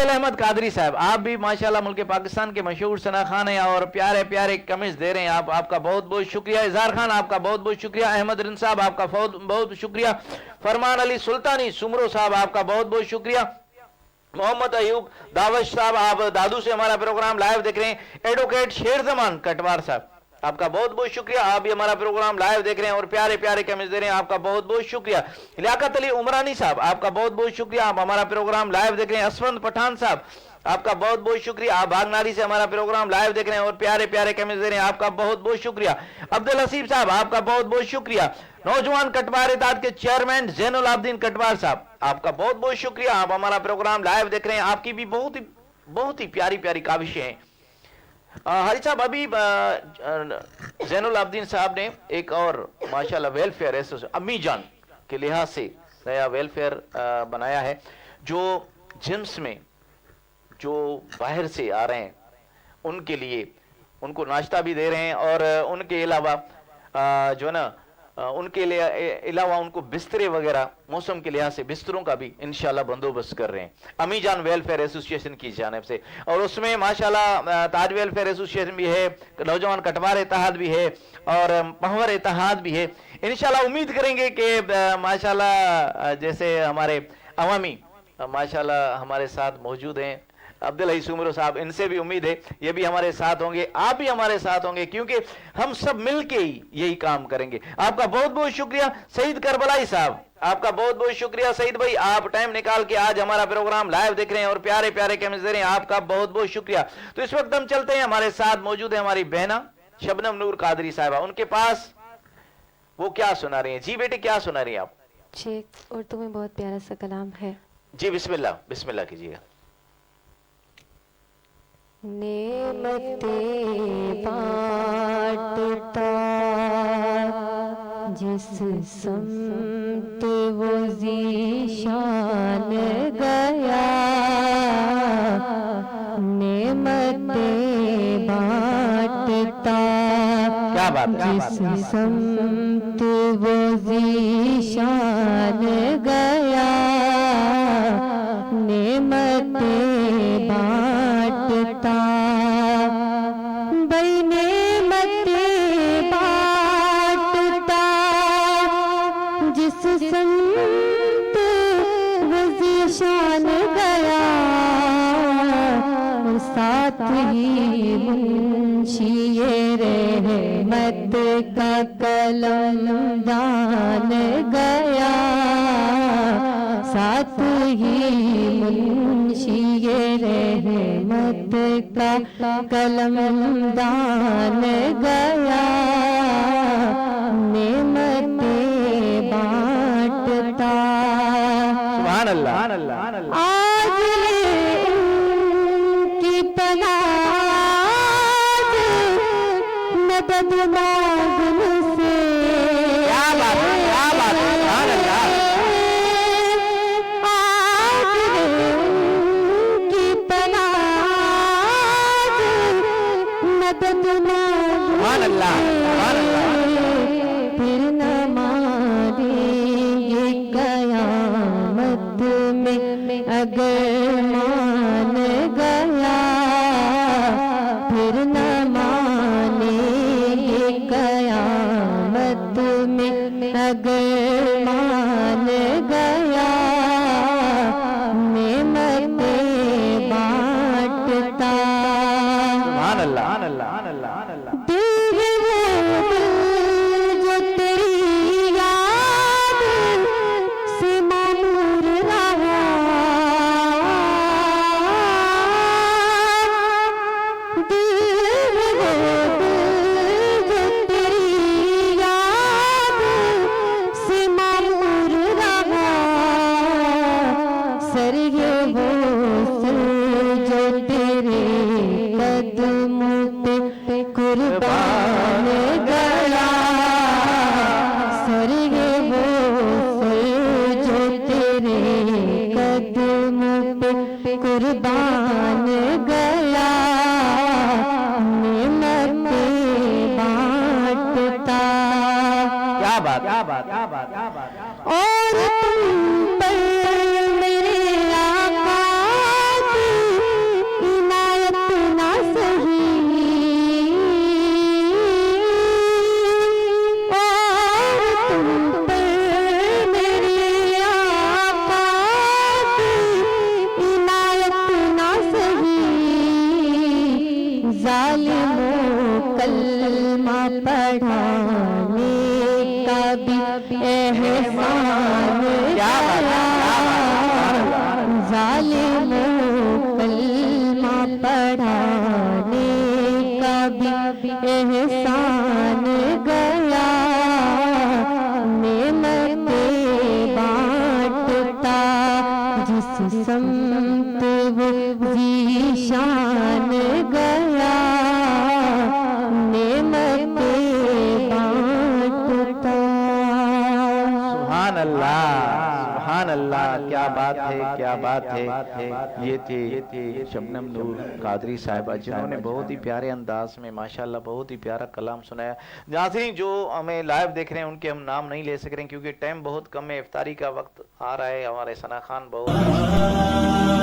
अहमद कादरी साहब, आप भी माशाल्लाह मुल्क पाकिस्तान के मशहूर सना खान हैं और प्यारे प्यारे कमिज दे रहे हैं। आपका बहुत बहुत शुक्रिया। इजहार खान आपका बहुत बहुत शुक्रिया। अहमद रिन साहब आपका बहुत बहुत शुक्रिया। फरमान अली सुल्तानी सुमरो साहब आपका बहुत बहुत शुक्रिया। मोहम्मद अयूब दावश साहब, आप दादू से हमारा प्रोग्राम लाइव देख रहे हैं। एडवोकेट शेर जमान कटवार साहब आपका बहुत बहुत शुक्रिया, आप भी हमारा प्रोग्राम लाइव देख रहे हैं और प्यारे प्यारे कमेंट्स दे रहे हैं, आपका बहुत बहुत शुक्रिया। लियाकत अली उमरानी साहब आपका बहुत बहुत शुक्रिया, आप हमारा प्रोग्राम लाइव देख रहे हैं। असवंत पठान साहब आपका बहुत बहुत शुक्रिया, आप बागनाली से हमारा प्रोग्राम लाइव देख रहे हैं और प्यारे प्यारे कमेंट्स दे रहे हैं, आपका बहुत बहुत शुक्रिया। अब्दुल हसीब साहब आपका बहुत बहुत शुक्रिया। नौजवान कटवार इत्तेहाद के चेयरमैन जैनुल आबदीन कटवार साहब आपका बहुत बहुत शुक्रिया, आप हमारा प्रोग्राम लाइव देख रहे हैं। आपकी भी बहुत ही प्यारी प्यारी काविशें हैं। हाजी साहब, अभी जैनुल आबदीन साहब ने एक और माशाल्लाह वेलफेयर एसोसिएशन अम्मी जान के लिहाज से नया वेलफेयर बनाया है, जो जिम्स में जो बाहर से आ रहे हैं उनके लिए उनको नाश्ता भी दे रहे हैं और उनके अलावा जो है ना उनके अलावा उनको बिस्तरे वगैरह मौसम के लिहाज से बिस्तरों का भी इंशाल्लाह बंदोबस्त कर रहे हैं अमी जान वेलफेयर एसोसिएशन की जानिब से। और उसमें माशाल्लाह ताज वेलफेयर एसोसिएशन भी है, नौजवान कटवार इत्तेहाद भी है और महवर इत्तेहाद भी है। इंशाल्लाह उम्मीद करेंगे कि माशाल्लाह जैसे हमारे अवामी माशाल्लाह हमारे साथ मौजूद हैं, अब्दुल हई सुमरो साहब, इनसे भी उम्मीद है ये भी हमारे साथ होंगे, आप भी हमारे साथ होंगे, क्योंकि हम सब मिलके ही यही काम करेंगे। आपका बहुत बहुत शुक्रिया। सईद करबलाई साहब आपका बहुत बहुत शुक्रिया। सईद भाई, आप टाइम निकाल के आज हमारा प्रोग्राम लाइव देख रहे हैं और प्यारे प्यारे कमेंट्स दे रहे हैं, आपका बहुत बहुत शुक्रिया। तो इस वक्त हम चलते हैं, हमारे साथ मौजूद है हमारी बहना शबनम नूर कादरी साहबा, उनके पास वो क्या सुना रही है। जी बेटे, क्या सुना रही है आप? शेख और तुम्हें बहुत प्यारा सा कलाम है जी, बिस्मिल्लाह बिस्मिल्लाह कीजिएगा। नेमते बांटता जिस समत वो ज़ीशान गया, नेमते बांटता क्या बात, जिस समत वो ज़ीशान गया, नेमते बांटता बने मते बांटता जिस संत वज़ीशान गया, और साथ ही मुंशिए रहमत का कलम दान गया, साथ ही मुंशिए रहमत का कलम दान गया, नेमते बांटता। सुभान अल्लाह, सुभान अल्लाह। आज की पनाह मदद मांगने से, क्या बात है, क्या बात है, सुभान अल्लाह। सुभान अल्लाह, सुभान अल्लाह। फिर न मानेंगे कयामत में अगर मान गया, फिर न मानेंगे कयामत में अगर मान गया, नेमते बांटता। सुभान अल्लाह, सुभान अल्लाह, सुभान अल्लाह। जो तेरी याद से मामूर रहा, दिल जो तेरी याद से मामूर रहा, सर ये वो सर जो तेरे कदमों पे कुर्बान गया, सर ये वो सर जो तेरे कदमों पे कुर्बान गया, नेमते बांटता। क्या बात, क्या बात, क्या बात, क्या बात। और तुम पर मेरे आका की पढ़ाने का भी एहसान गया, नेमतें बांटता जिस समत वो ज़ीशान गया, नेमतें बांटता। सुभान अल्लाह, सुभान अल्लाह, क्या बात है, क्या बात है। ये थे शबनम नूर कादरी साहिबा, जिन्होंने बहुत ही प्यारे अंदाज में माशाल्लाह बहुत ही प्यारा कलाम सुनाया। नाज़रीन, जो हमें लाइव देख रहे हैं उनके हम नाम नहीं ले सक रहे हैं क्योंकि टाइम बहुत कम है, इफ्तारी का वक्त आ रहा है। हमारे सना खान बहुत